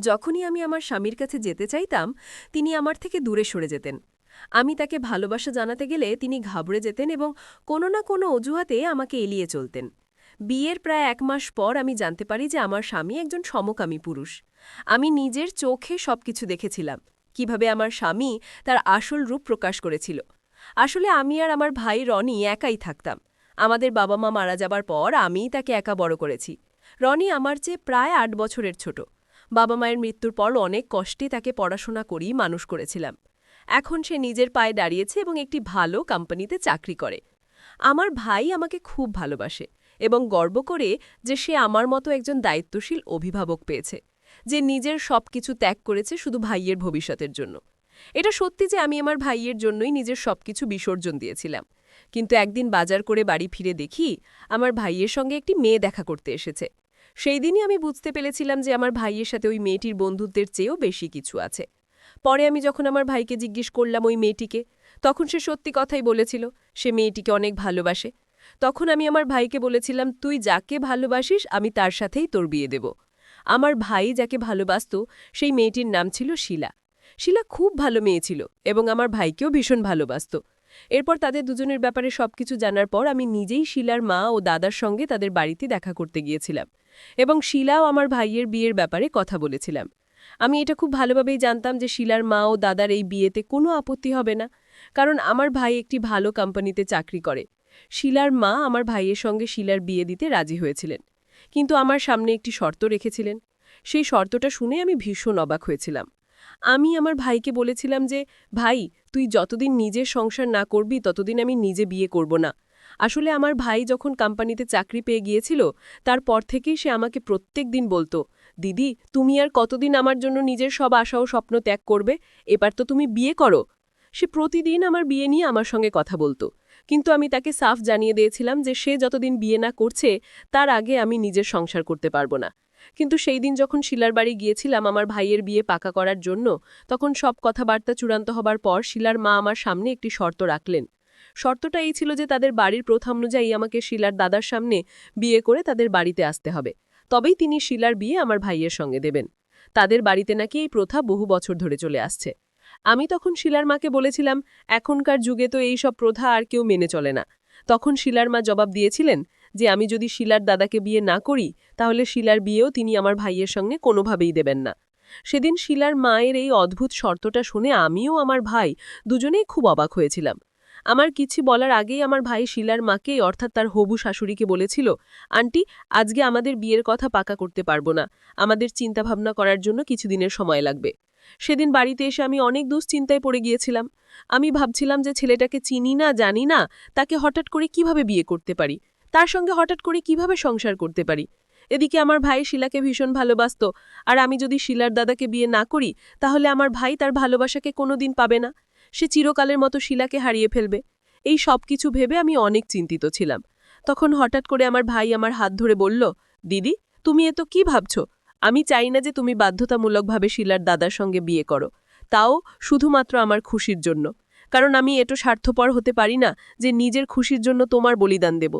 যখনই আমি আমার স্বামীর কাছে যেতে চাইতাম তিনি আমার থেকে দূরে সরে যেতেন। আমি তাকে ভালোবাসা জানাতে গেলে তিনি ঘাবড়ে যেতেন এবং কোনো না কোনো অজুহাতে আমাকে এড়িয়ে চলতেন। বিয়ের প্রায় 1 মাস পর আমি জানতে পারি যে আমার স্বামী একজন সমকামী পুরুষ। আমি নিজের চোখে সবকিছু দেখেছিলাম, কিভাবে আমার স্বামী তার আসল রূপ প্রকাশ করেছিল। আসলে আমি আর আমার ভাই রনি একাই থাকতাম। আমাদের বাবা মা মারা যাবার পর আমিই তাকে একা বড় করেছি। রনি আমার চেয়ে প্রায় 8 বছরের ছোট। বাবা মায়ের মৃত্যুর পর অনেক কষ্টে তাকে পড়াশোনা করেই মানুষ করেছিলাম। এখন সে নিজের পায়ে দাঁড়িয়েছে এবং একটি ভালো কোম্পানিতে চাকরি করে। আমার ভাই আমাকে খুব ভালোবাসে এবং গর্ব করে যে সে আমার মতো একজন দায়িত্বশীল অভিভাবক পেয়েছে, যে নিজের সবকিছু ত্যাগ করেছে শুধু ভাইয়ের ভবিষ্যতের জন্য। এটা সত্যি যে আমি আমার ভাইয়ের জন্যই নিজের সবকিছু বিসর্জন দিয়েছিলাম। কিন্তু একদিন বাজার করে বাড়ি ফিরে দেখি আমার ভাইয়ের সঙ্গে একটি মেয়ে দেখা করতে এসেছে। সেই দিনই আমি বুঝতে পেরেছিলাম যে আমার ভাইয়ের সাথে ওই মেয়েটির বন্ধুত্বের চেয়েও বেশি কিছু আছে। পরে আমি যখন আমার ভাইকে জিজ্ঞেস করলাম ওই মেয়েটিকে, তখন সে সত্যি কথাই বলেছিল, সে মেয়েটিকে অনেক ভালোবাসে। তখন আমি আমার ভাইকে বলেছিলাম, তুই যাকে ভালোবাসিস আমি তার সাথেই তোর বিয়ে দেব। আমার ভাই যাকে ভালোবাসত সেই মেয়েটির নাম ছিল শিলা। শিলা খুব ভালো মেয়ে ছিল এবং আমার ভাইকেও ভীষণ ভালোবাসত। এরপর তাদের দুজনের ব্যাপারে সবকিছু জানার পর আমি নিজেই শিলার মা ও দাদার সঙ্গে তাদের বাড়িতে দেখা করতে গিয়েছিলাম এবং শিলাও আমার ভাইয়ের বিয়ের ব্যাপারে কথা বলেছিলাম। আমি এটা খুব ভালোভাবেই জানতাম যে শিলার মা ও দাদার এই বিয়েতে কোনো আপত্তি হবে না, কারণ আমার ভাই একটি ভালো কোম্পানিতে চাকরি করে। শিলার মা আমার ভাইয়ের সঙ্গে শিলার বিয়ে দিতে রাজি হয়েছিলেন, কিন্তু আমার সামনে একটি শর্ত রেখেছিলেন। সেই শর্তটা শুনে আমি ভীষণ অবাক হয়েছিলাম। আমি আমার ভাইকে বলেছিলাম যে, ভাই, তুই যতদিন নিজের সংসার না করবি ততদিন আমি নিজে বিয়ে করব না। আসলে আমার ভাই যখন কোম্পানিতে চাকরি পেয়ে গিয়েছিল তারপর থেকেই সে আমাকে প্রত্যেক দিন বলতো, দিদি, তুমি আর কতদিন আমার জন্য নিজের সব আশা ও স্বপ্ন ত্যাগ করবে? এবার তো তুমি বিয়ে করো। সে প্রতিদিন আমার বিয়ে নিয়ে আমার সঙ্গে কথা বলতো, কিন্তু আমি তাকে সাফ জানিয়ে দিয়েছিলাম যে সে যতদিন বিয়ে না করছে তার আগে আমি নিজের সংসার করতে পারবো না। কিন্তু সেই দিন যখন শিলার বাড়ি গিয়েছিলাম আমার ভাইয়ের বিয়ে পাকা করার জন্য, তখন সব কথাবার্তা চূড়ান্ত হবার পর শিলার মা আমার সামনে একটি শর্ত রাখলেন। শর্তটা এই ছিল যে তাদের বাড়ির প্রথা অনুযায়ী আমাকে শিলার দাদার সামনে বিয়ে করে তাদের বাড়িতে আসতে হবে, তবেই তিনি শিলার বিয়ে আমার ভাইয়ের সঙ্গে দেবেন। তাদের বাড়িতে নাকি এই প্রথা বহু বছর ধরে চলে আসছে। আমি তখন শিলার মাকে বলেছিলাম, এখনকার যুগে তো এই সব প্রথা আর কেউ মেনে চলে না। তখন শিলার মা জবাব দিয়েছিলেন যে আমি যদি শিলার দাদাকে বিয়ে না করি তাহলে শিলার বিয়েও তিনি আমার ভাইয়ের সঙ্গে কোনোভাবেই দেবেন না। সেদিন শিলার মায়ের এই অদ্ভুত শর্তটা শুনে আমিও আমার ভাই দুজনেই খুব অবাক হয়েছিলাম। আমার কিছু বলার আগেই আমার ভাই শিলার মাকে, অর্থাৎ তার হবু শাশুড়িকে বলেছিল, আন্টি, আজকে আমাদের বিয়ের কথা পাকা করতে পারবো না, আমাদের চিন্তাভাবনা করার জন্য কিছুদিনের সময় লাগবে। সেদিন বাড়িতে এসে আমি অনেক দুশ্চিন্তায় পড়ে গিয়েছিলাম। আমি ভাবছিলাম যে ছেলেটাকে চিনি না, জানি না, তাকে হঠাৎ করে কিভাবে বিয়ে করতে পারি, তার সঙ্গে হঠাৎ করে কিভাবে সংসার করতে পারি। এদিকে আমার ভাই শিলাকে ভীষণ ভালোবাসত, আর আমি যদি শিলার দাদাকে বিয়ে না করি তাহলে আমার ভাই তার ভালোবাসাকে কোনোদিন পাবে না, সে চিরকালের মতো শিলাকে হারিয়ে ফেলবে। এই সব কিছু ভেবে আমি অনেক চিন্তিত ছিলাম। তখন হঠাৎ করে আমার ভাই আমার হাত ধরে বলল, দিদি, তুমি এত কি ভাবছো? আমি চাই না যে তুমি বাধ্যতামূলকভাবে শিলার দাদার সঙ্গে বিয়ে করো, তাও শুধুমাত্র আমার খুশির জন্য। কারণ আমি এত স্বার্থপর হতে পারি না যে নিজের খুশির জন্য তোমার বলিদান দেব।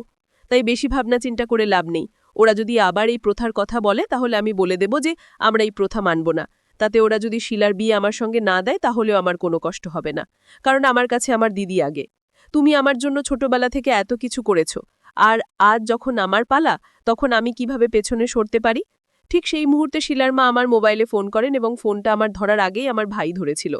তাই বেশি ভাবনা চিন্তা করে লাভ নেই। ওরা যদি আবার এই প্রথার কথা বলে তাহলে আমি বলে দেব যে আমরা এই প্রথা মানব না। তাতে ওরা যদি শিলার বিয়ে আমার সঙ্গে না দেয় তাহলেও আমার কোনো কষ্ট হবে না, কারণ আমার কাছে আমার দিদি আগে। তুমি আমার জন্য ছোটবেলা থেকে এত কিছু করেছ, আর আজ যখন আমার পালা তখন আমি কিভাবে পেছনে সরতে পারি? ঠিক সেই মুহূর্তে শিলার মা আমার মোবাইলে ফোন করেন এবং ফোনটা আমার ধরার আগেই আমার ভাই ধরেছিল।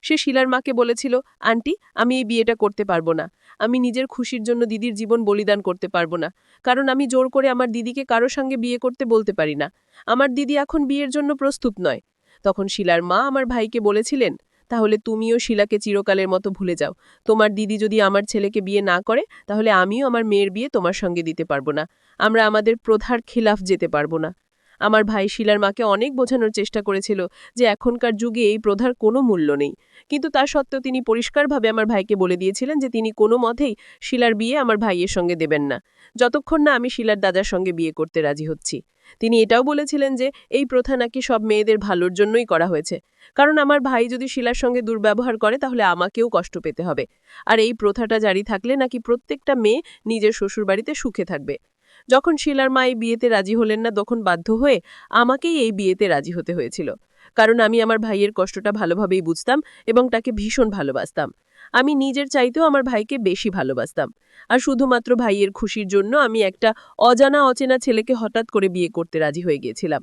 সে শিলার মাকে বলেছিল, আন্টি, আমি এই বিয়েটা করতে পারবো না। আমি নিজের খুশির জন্য দিদির জীবন বলিদান করতে পারবো না, কারণ আমি জোর করে আমার দিদিকে কারো সঙ্গে বিয়ে করতে বলতে পারি না। আমার দিদি এখন বিয়ের জন্য প্রস্তুত নয়। তখন শিলার মা আমার ভাইকে বলেছিলেন, তাহলে তুমিও শিলাকে চিরকালের মতো ভুলে যাও। তোমার দিদি যদি আমার ছেলেকে বিয়ে না করে তাহলে আমিও আমার মেয়ের বিয়ে তোমার সঙ্গে দিতে পারবো না। আমরা আমাদের প্রথার খিলাফ যেতে পারবো না। আমার ভাই শিলার মাকে অনেক বোঝানোর চেষ্টা করেছিল যে এখনকার যুগে এই প্রথার কোনো মূল্য নেই, কিন্তু তা সত্ত্বেও তিনি পরিষ্কারভাবে আমার ভাইকে বলে দিয়েছিলেন যে তিনি কোনো মতেই শিলার বিয়ে আমার ভাইয়ের সঙ্গে দেবেন না, যতক্ষণ না আমি শিলার দাদার সঙ্গে বিয়ে করতে রাজি হচ্ছি। তিনি এটাও বলেছিলেন যে এই প্রথা নাকি সব মেয়েদের ভালোর জন্যই করা হয়েছে, কারণ আমার ভাই যদি শিলার সঙ্গে দুর্ব্যবহার করে তাহলে আমাকেও কষ্ট পেতে হবে, আর এই প্রথাটা জারি থাকলে নাকি প্রত্যেকটা মেয়ে নিজের শ্বশুরবাড়িতে সুখে থাকবে। যখন শিলার মা এই বিয়েতে রাজি হলেন না, তখন বাধ্য হয়ে আমাকেই এই বিয়েতে রাজি হতে হয়েছিল। কারণ আমি আমার ভাইয়ের কষ্টটা ভালোভাবেই বুঝতাম এবং তাকে ভীষণ ভালোবাসতাম। আমি নিজের চাইতেও আমার ভাইকে বেশি ভালোবাসতাম। আর শুধুমাত্র ভাইয়ের খুশির জন্য আমি একটা অজানা অচেনা ছেলেকে হঠাৎ করে বিয়ে করতে রাজি হয়ে গিয়েছিলাম।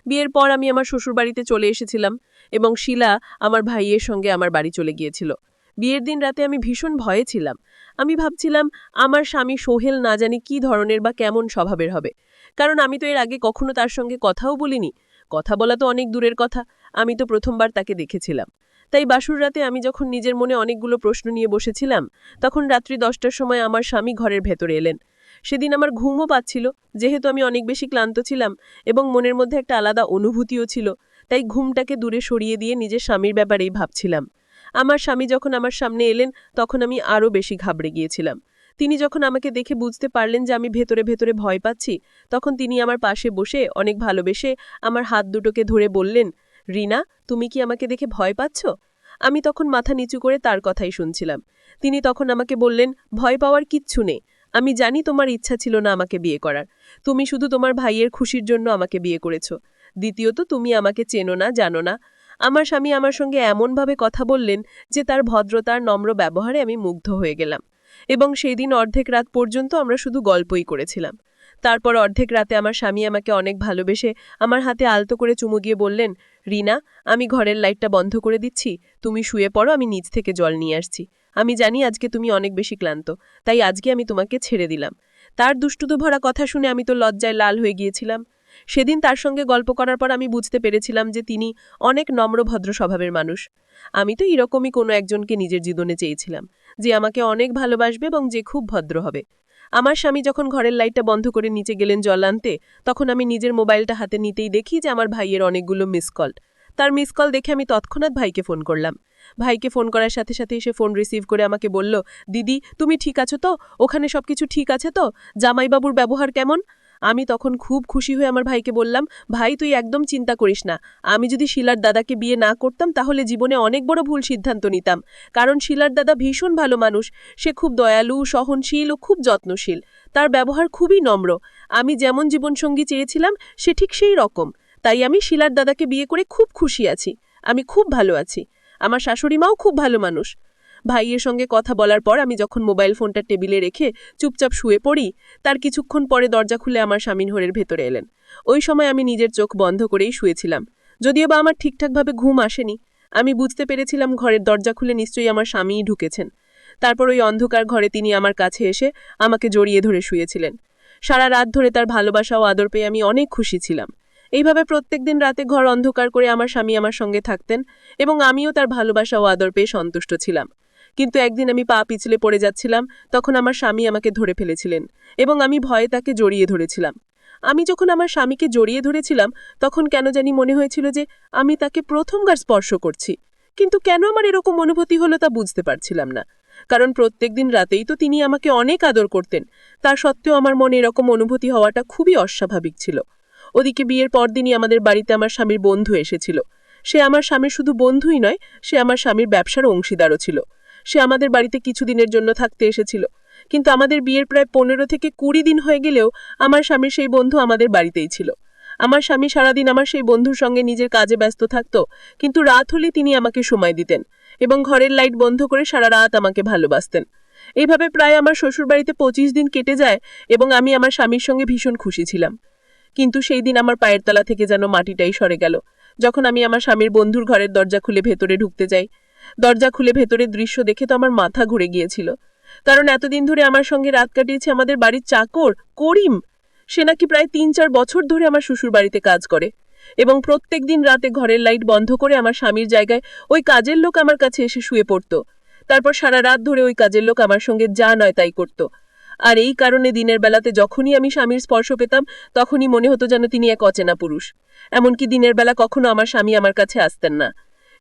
বিয়ের পর আমি আমার শ্বশুরবাড়িতে চলে এসেছিলাম এবং শিলা আমার ভাইয়ের সঙ্গে আমার বাড়ি চলে গিয়েছিল। বিয়ের দিন রাতে আমি ভীষণ ভয়ে ছিলাম। আমি ভাবছিলাম আমার স্বামী সোহেল না জানি কী ধরনের বা কেমন স্বভাবের হবে, কারণ আমি তো এর আগে কখনো তার সঙ্গে কথাও বলিনি। কথা বলা তো অনেক দূরের কথা, আমি তো প্রথমবার তাকে দেখেছিলাম। তাই বাসুর রাতে আমি যখন নিজের মনে অনেকগুলো প্রশ্ন নিয়ে বসেছিলাম, তখন রাত্রি 10টার সময় আমার স্বামী ঘরের ভেতরে এলেন। সেদিন আমার ঘুমও পাচ্ছিল, যেহেতু আমি অনেক বেশি ক্লান্ত ছিলাম এবং মনের মধ্যে একটা আলাদা অনুভূতিও ছিল। তাই ঘুমটাকে দূরে সরিয়ে দিয়ে নিজের স্বামীর ব্যাপারেই ভাবছিলাম। আমার স্বামী যখন আমার সামনে এলেন, তখন আমি আরও বেশি ঘাবড়ে গিয়েছিলাম। তিনি যখন আমাকে দেখে বুঝতে পারলেন যে আমি ভেতরে ভেতরে ভয় পাচ্ছি, তখন তিনি আমার পাশে বসে অনেক ভালোবেসে আমার হাত দুটোকে ধরে বললেন, রিনা, তুমি কি আমাকে দেখে ভয় পাচ্ছ? আমি তখন মাথা নিচু করে তার কথাই শুনছিলাম। তিনি তখন আমাকে বললেন, ভয় পাওয়ার কিচ্ছু নেই। আমি জানি তোমার ইচ্ছা ছিল না আমাকে বিয়ে করার। তুমি শুধু তোমার ভাইয়ের খুশির জন্য আমাকে বিয়ে করেছ। দ্বিতীয়ত, তুমি আমাকে চেনো না, জানো না। আমার স্বামী আমার সঙ্গে এমনভাবে কথা বললেন যে তার ভদ্রতার নম্র ব্যবহারে আমি মুগ্ধ হয়ে গেলাম। এবং সেই দিন অর্ধেক রাত পর্যন্ত আমরা শুধু গল্পই করেছিলাম। তারপর অর্ধেক রাতে আমার স্বামী আমাকে অনেক ভালোবেসে আমার হাতে আলতো করে চুমু দিয়ে বললেন, রিনা, আমি ঘরের লাইটটা বন্ধ করে দিচ্ছি, তুমি শুয়ে পড়ো, আমি নিচ থেকে জল নিয়ে আসছি। আমি জানি আজকে তুমি অনেক বেশি ক্লান্ত, তাই আজকে আমি তোমাকে ছেড়ে দিলাম। তার দুষ্টুতো ভরা কথা শুনে আমি তো লজ্জায় লাল হয়ে গিয়েছিলাম। সেদিন তার সঙ্গে গল্প করার পর আমি বুঝতে পেরেছিলাম যে তিনি অনেক নম্র ভদ্র স্বভাবের মানুষ। আমি তো এরকমই কোনো একজনকে নিজের জীবনে চেয়েছিলাম, যে আমাকে অনেক ভালোবাসবে এবং যে খুব ভদ্র হবে। আমার স্বামী যখন ঘরের লাইটটা বন্ধ করে নিচে গেলেন জল আনতে, তখন আমি নিজের মোবাইলটা হাতে নিতেই দেখি যে আমার ভাইয়ের অনেকগুলো মিস কল। তার মিস কল দেখে আমি তৎক্ষণাৎ ভাইকে ফোন করলাম। ভাইকে ফোন করার সাথে সাথে এসে ফোন রিসিভ করে আমাকে বলল, দিদি, তুমি ঠিক আছো তো? ওখানে সবকিছু ঠিক আছে তো? জামাইবাবুর ব্যবহার কেমন? আমি তখন খুব খুশি হয়ে আমার ভাইকে বললাম, ভাই, তুই একদম চিন্তা করিস না। আমি যদি শিলার দাদাকে বিয়ে না করতাম তাহলে জীবনে অনেক বড় ভুল সিদ্ধান্ত নিতাম। কারণ শিলার দাদা ভীষণ ভালো মানুষ। সে খুব দয়ালু, সহনশীল ও খুব যত্নশীল। তার ব্যবহার খুবই নম্র। আমি যেমন জীবনসঙ্গী চেয়েছিলাম সে ঠিক সেই রকম। তাই আমি শিলার দাদাকে বিয়ে করে খুব খুশি আছি। আমি খুব ভালো আছি। আমার শাশুড়ি মাও খুব ভালো মানুষ। ভাইয়ের সঙ্গে কথা বলার পর আমি যখন মোবাইল ফোনটা টেবিলে রেখে চুপচাপ শুয়ে পড়ি, তার কিছুক্ষণ পরে দরজা খুলে আমার স্বামী ঘরের ভেতরে এলেন। ওই সময় আমি নিজের চোখ বন্ধ করেই শুয়েছিলাম, যদিও বা আমার ঠিকঠাকভাবে ঘুম আসেনি। আমি বুঝতে পেরেছিলাম ঘরের দরজা খুলে নিশ্চয়ই আমার স্বামীই ঢুকেছেন। তারপর ওই অন্ধকার ঘরে তিনি আমার কাছে এসে আমাকে জড়িয়ে ধরে শুয়েছিলেন। সারা রাত ধরে তার ভালোবাসা ও আদর পেয়ে আমি অনেক খুশি ছিলাম। এইভাবে প্রত্যেকদিন রাতে ঘর অন্ধকার করে আমার স্বামী আমার সঙ্গে থাকতেন এবং আমিও তার ভালোবাসা ও আদর পেয়ে সন্তুষ্ট ছিলাম। কিন্তু একদিন আমি পা পিছলে পড়ে যাচ্ছিলাম, তখন আমার স্বামী আমাকে ধরে ফেলেছিলেন এবং আমি ভয়ে তাকে জড়িয়ে ধরেছিলাম। আমি যখন আমার স্বামীকে জড়িয়ে ধরেছিলাম, তখন কেন জানি মনে হয়েছিল যে আমি তাকে প্রথমবার স্পর্শ করছি। কিন্তু কেন আমার এরকম অনুভূতি হলো তা বুঝতে পারছিলাম না। কারণ প্রত্যেকদিন রাতেই তো তিনি আমাকে অনেক আদর করতেন। তা সত্ত্বেও আমার মনে এরকম অনুভূতি হওয়াটা খুবই অস্বাভাবিক ছিল। ওদিকে বিয়ের পরদিনই আমাদের বাড়িতে আমার স্বামীর বন্ধু এসেছিল। সে আমার স্বামীর শুধু বন্ধুই নয়, সে আমার স্বামীর ব্যবসার অংশীদারও ছিল। সে আমাদের বাড়িতে কিছুদিনের জন্য থাকতে এসেছিল। কিন্তু আমাদের বিয়ের প্রায় 15 থেকে 20 দিন হয়ে গেলেও আমার স্বামীর সেই বন্ধু আমাদের বাড়িতেই ছিল। আমার স্বামী সারাদিন আমার সেই বন্ধুর সঙ্গে নিজের কাজে ব্যস্ত থাকত, কিন্তু রাত হলে তিনি আমাকে সময় দিতেন এবং ঘরের লাইট বন্ধ করে সারা রাত আমাকে ভালোবাসতেন। এইভাবে প্রায় আমার শ্বশুরবাড়িতে 25 দিন কেটে যায় এবং আমি আমার স্বামীর সঙ্গে ভীষণ খুশি ছিলাম। কিন্তু সেই দিন আমার পায়ের তলা থেকে যেন মাটিটাই সরে গেল, যখন আমি আমার স্বামীর বন্ধুর ঘরের দরজা খুলে ভেতরে ঢুকতে যাই। দরজা খুলে ভেতরের দৃশ্য দেখে তো আমার মাথা ঘুরে গিয়েছিল। কারণ এতদিন ধরে আমার সঙ্গে রাত কাটিয়েছে আমাদের বাড়ির চাকর করিম। সে নাকি প্রায় 3-4 বছর ধরে আমার শ্বশুর বাড়িতে কাজ করে এবং প্রত্যেক দিন রাতে ঘরের লাইট বন্ধ করে আমার স্বামীর জায়গায় ওই কাজের লোক আমার কাছে এসে শুয়ে পড়ত। তারপর সারা রাত ধরে ওই কাজের লোক আমার সঙ্গে যা নয় তাই করত। আর এই কারণে দিনের বেলাতে যখনই আমি স্বামীর স্পর্শ পেতাম, তখনই মনে হতো যেন তিনি এক অচেনা পুরুষ। এমনকি দিনের বেলা কখনো আমার স্বামী আমার কাছে আসতেন না।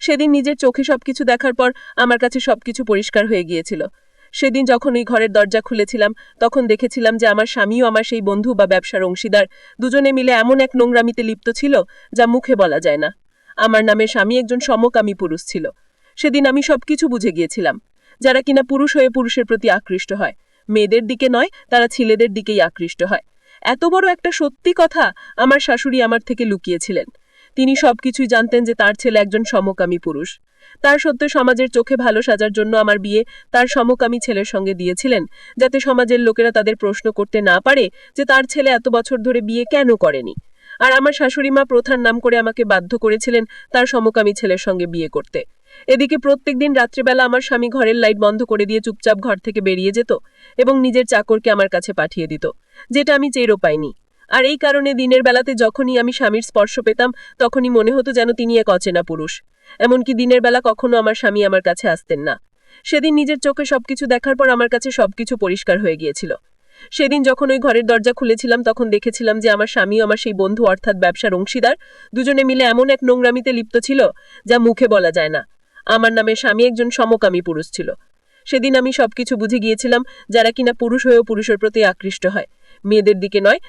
সেদিন নিজের চোখে সবকিছু দেখার পর আমার কাছে সবকিছু পরিষ্কার হয়ে গিয়েছিল। সেদিন যখন ওই ঘরের দরজা খুলেছিলাম, তখন দেখেছিলাম যে আমার স্বামীও আমার সেই বন্ধু বা ব্যবসার অংশীদার দুজনে মিলে এমন এক নোংরামিতে লিপ্ত ছিল যা মুখে বলা যায় না। আমার নামে স্বামী একজন সমকামী পুরুষ ছিল। সেদিন আমি সবকিছু বুঝে গিয়েছিলাম। যারা কিনা পুরুষ হয়ে পুরুষের প্রতি আকৃষ্ট হয়, মেয়েদের দিকে নয়, তারা ছেলেদের দিকেই আকৃষ্ট হয়। এত বড় একটা সত্যি কথা আমার শাশুড়ি আমার থেকে লুকিয়েছিলেন। তিনি সবকিছুই জানতেন যে তার ছেলে একজন সমকামী পুরুষ। তার সত্ত্বেও সমাজের চোখে ভালো সাজার জন্য আমার বিয়ে তার সমকামী ছেলের সঙ্গে দিয়েছিলেন, যাতে সমাজের লোকেরা তাদের প্রশ্ন করতে না পারে যে তার ছেলে এত বছর ধরে বিয়ে কেন করেনি। আর আমার শাশুড়ি মা প্রথার নাম করে আমাকে বাধ্য করেছিলেন তার সমকামী ছেলের সঙ্গে বিয়ে করতে। এদিকে প্রত্যেকদিন রাত্রিবেলা আমার স্বামী ঘরের লাইট বন্ধ করে দিয়ে চুপচাপ ঘর থেকে বেরিয়ে যেত এবং নিজের চাকরকে আমার কাছে পাঠিয়ে দিত, যেটা আমি টেরও পাইনি। আর এই কারণে দিনের বেলাতে যখনই আমি স্বামীর স্পর্শ পেতাম তখনই মনে হতো যেন তিনি এক অচেনা পুরুষ। এমনকি দিনের বেলা কখনো আমার স্বামী আমার কাছে আসতেন না। সেদিন নিজের চোখে সবকিছু দেখার পর আমার কাছে সবকিছু পরিষ্কার হয়ে গিয়েছিল। সেদিন যখন ওই ঘরের দরজা খুলেছিলাম তখন দেখেছিলাম যে আমার স্বামীও আমার সেই বন্ধু অর্থাৎ ব্যবসার অংশীদার দুজনে মিলে এমন এক নোংরামিতে লিপ্ত ছিল যা মুখে বলা যায় না। আমার নামে স্বামী একজন সমকামী পুরুষ ছিল। সেদিন আমি সবকিছু বুঝে গিয়েছিলাম, যারা কিনা পুরুষ হয়েও পুরুষের প্রতি আকৃষ্ট হয়, মেয়েদের দিকে নয়,